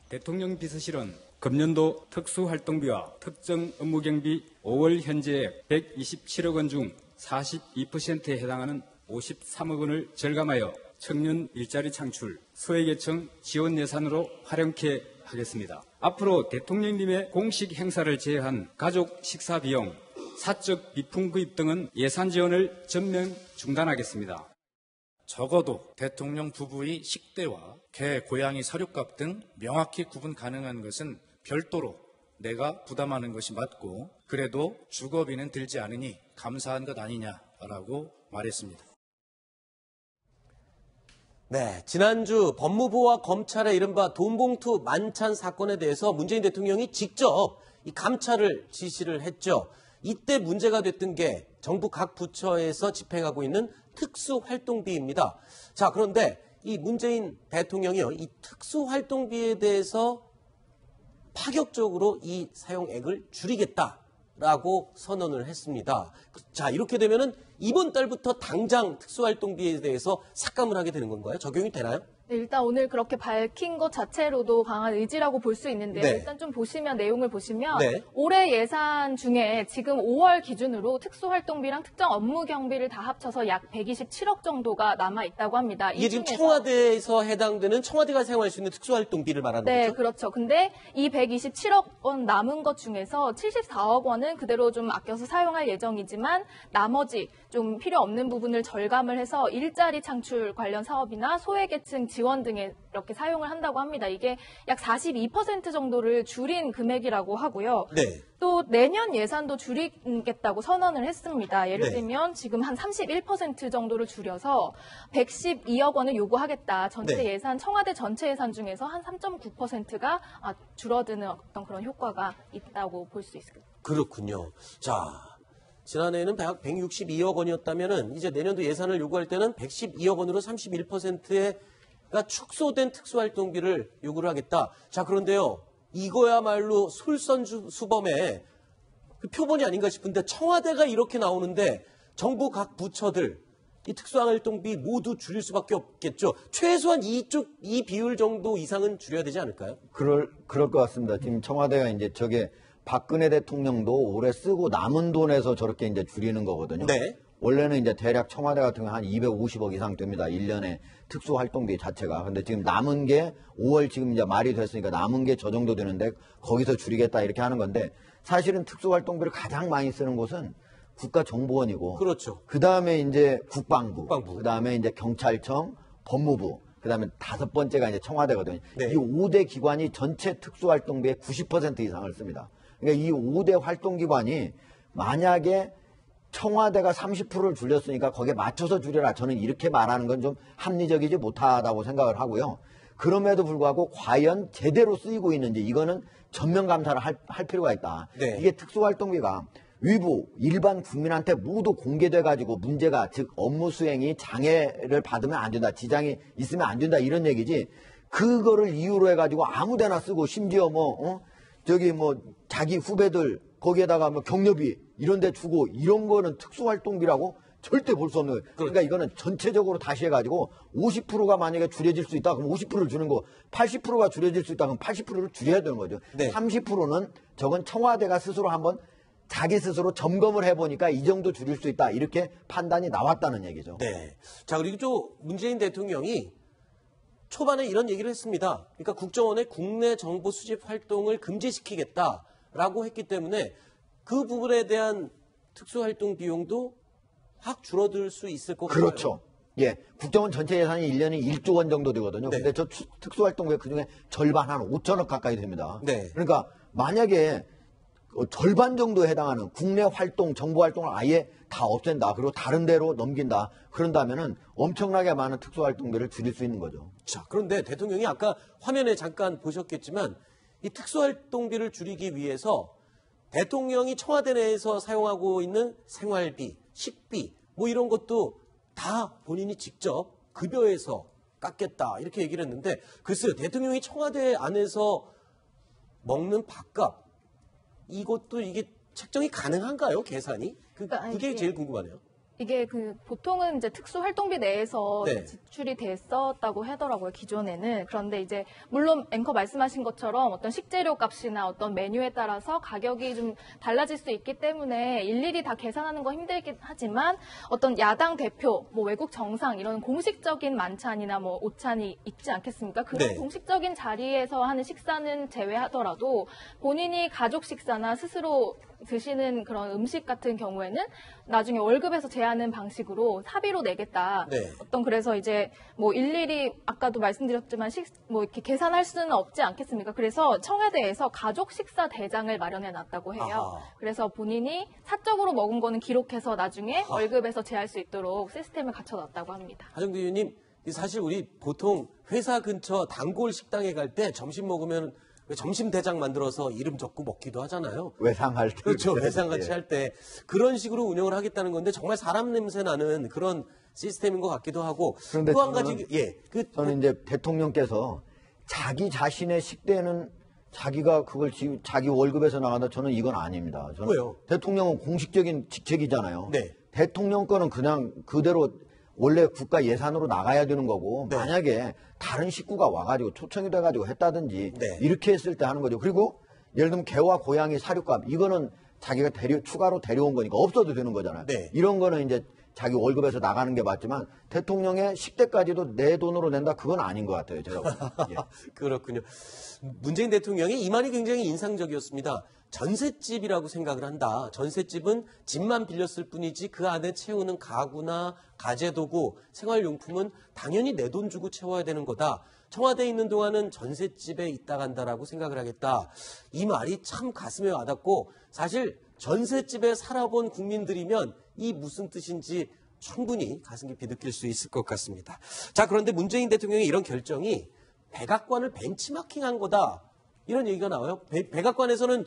대통령 비서실은 금년도 특수활동비와 특정 업무경비 5월 현재액 127억 원 중 42%에 해당하는 53억 원을 절감하여 청년 일자리 창출, 소외계층 지원 예산으로 활용케 하겠습니다. 앞으로 대통령님의 공식 행사를 제외한 가족 식사 비용, 사적 비품 구입 등은 예산 지원을 전면 중단하겠습니다. 적어도 대통령 부부의 식대와 개, 고양이 사료값 등 명확히 구분 가능한 것은 별도로 내가 부담하는 것이 맞고 그래도 주거비는 들지 않으니 감사한 것 아니냐라고 말했습니다. 네, 지난주 법무부와 검찰의 이른바 돈봉투 만찬 사건에 대해서 문재인 대통령이 직접 이 감찰을 지시를 했죠. 이때 문제가 됐던 게 정부 각 부처에서 집행하고 있는 특수활동비입니다. 자, 그런데 이 문재인 대통령이요, 이 특수활동비에 대해서 파격적으로 이 사용액을 줄이겠다라고 선언을 했습니다. 자, 이렇게 되면은 이번 달부터 당장 특수활동비에 대해서 삭감을 하게 되는 건가요? 적용이 되나요? 네, 일단 오늘 그렇게 밝힌 것 자체로도 강한 의지라고 볼 수 있는데요. 네. 일단 좀 보시면 내용을 보시면 네. 올해 예산 중에 지금 5월 기준으로 특수활동비랑 특정 업무 경비를 다 합쳐서 약 127억 정도가 남아 있다고 합니다. 이게 지금 청와대에서 해당되는 청와대가 사용할 수 있는 특수활동비를 말하는 네, 거죠? 그렇죠. 근데 이 127억 원 남은 것 중에서 74억 원은 그대로 좀 아껴서 사용할 예정이지만 나머지 좀 필요 없는 부분을 절감을 해서 일자리 창출 관련 사업이나 소외계층 지원 등에 이렇게 사용을 한다고 합니다. 이게 약 42% 정도를 줄인 금액이라고 하고요. 네. 또 내년 예산도 줄이겠다고 선언을 했습니다. 예를 네. 들면 지금 한 31% 정도를 줄여서 112억 원을 요구하겠다. 전체 네. 예산, 청와대 전체 예산 중에서 한 3.9%가 줄어드는 어떤 그런 효과가 있다고 볼 수 있습니다. 그렇군요. 자, 지난해에는 162억 원이었다면은 이제 내년도 예산을 요구할 때는 112억 원으로 31%가 축소된 특수활동비를 요구를 하겠다. 자, 그런데요. 이거야말로 솔선수범의 그 표본이 아닌가 싶은데 청와대가 이렇게 나오는데 정부 각 부처들 이 특수활동비 모두 줄일 수밖에 없겠죠. 최소한 이 비율 정도 이상은 줄여야 되지 않을까요? 그럴 것 같습니다. 지금 청와대가 이제 저게 박근혜 대통령도 올해 쓰고 남은 돈에서 저렇게 이제 줄이는 거거든요. 네. 원래는 이제 대략 청와대 같은 경우 한 250억 이상 됩니다. 1년에 특수활동비 자체가. 근데 지금 남은 게 5월 지금 이제 말이 됐으니까 남은 게 저 정도 되는데 거기서 줄이겠다 이렇게 하는 건데 사실은 특수활동비를 가장 많이 쓰는 곳은 국가정보원이고. 그렇죠. 그 다음에 이제 국방부. 국방부. 그 다음에 이제 경찰청, 법무부. 그 다음에 5번째가 이제 청와대거든요. 네. 이 5대 기관이 전체 특수활동비의 90% 이상을 씁니다. 그러니까 이 5대 활동기관이 만약에 청와대가 30%를 줄였으니까 거기에 맞춰서 줄여라. 저는 이렇게 말하는 건 좀 합리적이지 못하다고 생각을 하고요. 그럼에도 불구하고 과연 제대로 쓰이고 있는지 이거는 전면 감사를 할 필요가 있다. 네. 이게 특수활동비가 위부 일반 국민한테 모두 공개돼 가지고 문제가 즉 업무 수행이 장애를 받으면 안 된다. 지장이 있으면 안 된다. 이런 얘기지. 그거를 이유로 해가지고 아무데나 쓰고 심지어 자기 후배들 거기에다가 격려비 이런 데 주고 이런 거는 특수활동비라고 절대 볼 수 없는 거예요. 그러니까 이거는 전체적으로 다시 해가지고 50%가 만약에 줄여질 수 있다 그럼 50%를 주는 거 80%가 줄여질 수 있다 그럼 80%를 줄여야 되는 거죠. 네. 30%는 저건 청와대가 스스로 한번 자기 스스로 점검을 해보니까 이 정도 줄일 수 있다 이렇게 판단이 나왔다는 얘기죠. 네. 자, 그리고 또 문재인 대통령이 초반에 이런 얘기를 했습니다. 그러니까 국정원의 국내 정보 수집 활동을 금지시키겠다라고 했기 때문에 그 부분에 대한 특수활동 비용도 확 줄어들 수 있을 것 같아요. 그렇죠. 예, 국정원 전체 예산이 1년에 1조 원 정도 되거든요. 네. 근데 저 특수활동비 그중에 절반 한 5천억 가까이 됩니다. 네. 그러니까 만약에 절반 정도에 해당하는 국내 활동, 정보 활동을 아예 다 없앤다. 그리고 다른 데로 넘긴다. 그런다면은 엄청나게 많은 특수활동비를 줄일 수 있는 거죠. 자, 그런데 대통령이 아까 화면에 잠깐 보셨겠지만 이 특수활동비를 줄이기 위해서 대통령이 청와대 내에서 사용하고 있는 생활비, 식비 뭐 이런 것도 다 본인이 직접 급여에서 깎겠다 이렇게 얘기를 했는데 글쎄요. 대통령이 청와대 안에서 먹는 밥값 이것도 이게 책정이 가능한가요? 계산이? 그게 제일 궁금하네요. 이게 보통은 이제 특수활동비 내에서 네. 지출이 됐었다고 하더라고요, 기존에는. 그런데 이제, 물론 앵커 말씀하신 것처럼 어떤 식재료 값이나 어떤 메뉴에 따라서 가격이 좀 달라질 수 있기 때문에 일일이 다 계산하는 거 힘들긴 하지만 어떤 야당 대표, 뭐 외국 정상 이런 공식적인 만찬이나 뭐 오찬이 있지 않겠습니까? 그런 네. 공식적인 자리에서 하는 식사는 제외하더라도 본인이 가족 식사나 스스로 드시는 그런 음식 같은 경우에는 나중에 월급에서 제하는 방식으로 사비로 내겠다. 네. 그래서 이제 뭐 일일이 아까도 말씀드렸지만 뭐 이렇게 계산할 수는 없지 않겠습니까? 그래서 청와대에서 가족 식사 대장을 마련해 놨다고 해요. 아하. 그래서 본인이 사적으로 먹은 거는 기록해서 나중에 월급에서 제할 수 있도록 시스템을 갖춰 놨다고 합니다. 하정도 의원님, 사실 우리 보통 회사 근처 단골 식당에 갈 때 점심 먹으면 점심 대장 만들어서 이름 적고 먹기도 하잖아요. 외상할 때. 그렇죠. 외상같이 예. 할 때 그런 식으로 운영을 하겠다는 건데 정말 사람 냄새 나는 그런 시스템인 것 같기도 하고 그런데 또 한 저는- 가지 저는 이제 대통령께서 자기 자신의 식대는 자기가 그걸 자기 월급에서 나간다. 저는 이건 아닙니다. 저는 왜요? 대통령은 공식적인 직책이잖아요. 네. 대통령 거는 그냥 그대로 원래 국가 예산으로 나가야 되는 거고 네. 만약에 다른 식구가 와가지고 초청이 돼가지고 했다든지 네. 이렇게 했을 때 하는 거죠. 그리고 예를 들면 개와 고양이 사료값 이거는 자기가 추가로 데려온 거니까 없어도 되는 거잖아요. 네. 이런 거는 이제 자기 월급에서 나가는 게 맞지만 대통령의 식대까지도 내 돈으로 낸다 그건 아닌 것 같아요. 제가 보기엔. 예. 그렇군요. 문재인 대통령의 이 말이 굉장히 인상적이었습니다. 전셋집이라고 생각을 한다. 전셋집은 집만 빌렸을 뿐이지 그 안에 채우는 가구나 가재도구, 생활용품은 당연히 내 돈 주고 채워야 되는 거다. 청와대에 있는 동안은 전셋집에 있다 간다라고 생각을 하겠다. 이 말이 참 가슴에 와닿고 사실 전셋집에 살아본 국민들이면 이 무슨 뜻인지 충분히 가슴 깊이 느낄 수 있을 것 같습니다. 자, 그런데 문재인 대통령의 이런 결정이 백악관을 벤치마킹한 거다. 이런 얘기가 나와요. 백악관에서는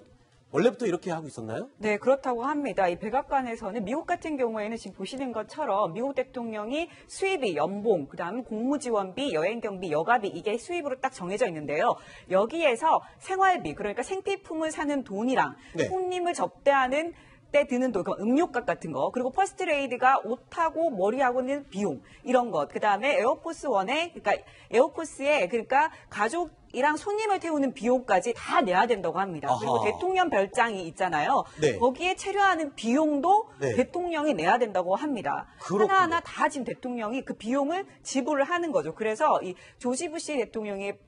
원래부터 이렇게 하고 있었나요? 네, 그렇다고 합니다. 이 백악관에서는 미국 같은 경우에는 지금 보시는 것처럼 미국 대통령이 수입이 연봉, 그다음 공무지원비, 여행경비, 여가비 이게 수입으로 딱 정해져 있는데요. 여기에서 생활비, 그러니까 생필품을 사는 돈이랑 네. 손님을 접대하는 때 드는 돈, 음료값 같은 거, 그리고 퍼스트레이드가 옷하고 머리하고는 비용 이런 것, 그 다음에 에어포스원에 그러니까 에어포스에 그러니까 가족이랑 손님을 태우는 비용까지 다 내야 된다고 합니다. 아하. 그리고 대통령 별장이 있잖아요. 네. 거기에 체류하는 비용도 네. 대통령이 내야 된다고 합니다. 그렇군요. 하나하나 다 지금 대통령이 그 비용을 지불을 하는 거죠. 그래서 이 조지 부시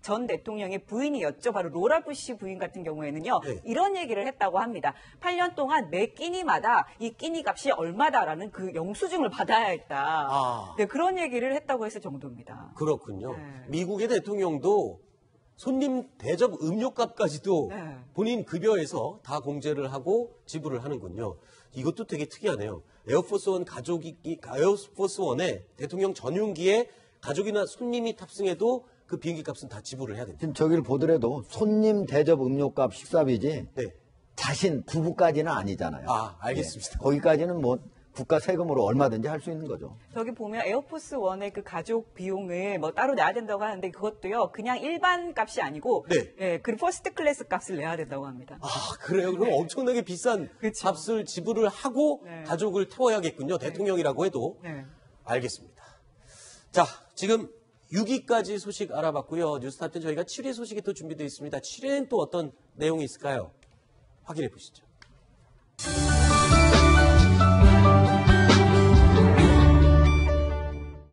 전 대통령의 부인이었죠. 바로 로라 부시 부인 같은 경우에는요. 네. 이런 얘기를 했다고 합니다. 8년 동안 매 끼니마다 이 끼니 값이 얼마다라는 그 영수증을 받아야 했다. 아. 네, 그런 얘기를 했다고 했을 정도입니다. 그렇군요. 네. 미국의 대통령도 손님 대접 음료값까지도 네. 본인 급여에서 다 공제를 하고 지불을 하는군요. 이것도 되게 특이하네요. 에어포스원에 대통령 전용기에 가족이나 손님이 탑승해도 그 비행기 값은 다 지불을 해야 됩니다. 지금 저기를 보더라도 손님 대접 음료값 식사비지 네. 자신 부부까지는 아니잖아요. 아, 알겠습니다. 예. 거기까지는 뭐 국가 세금으로 얼마든지 할 수 있는 거죠. 저기 보면 에어포스원의 그 가족 비용을 뭐 따로 내야 된다고 하는데 그것도요 그냥 일반 값이 아니고 네. 예, 그리고 퍼스트 클래스 값을 내야 된다고 합니다. 아, 그래요? 그럼 엄청나게 비싼 그쵸. 값을 지불을 하고 네. 가족을 태워야겠군요. 대통령이라고 해도. 네. 알겠습니다. 자, 지금 6위까지 소식 알아봤고요. 뉴스타트는 저희가 7위 소식이 또 준비되어 있습니다. 7위엔 또 어떤 내용이 있을까요? 확인해 보시죠.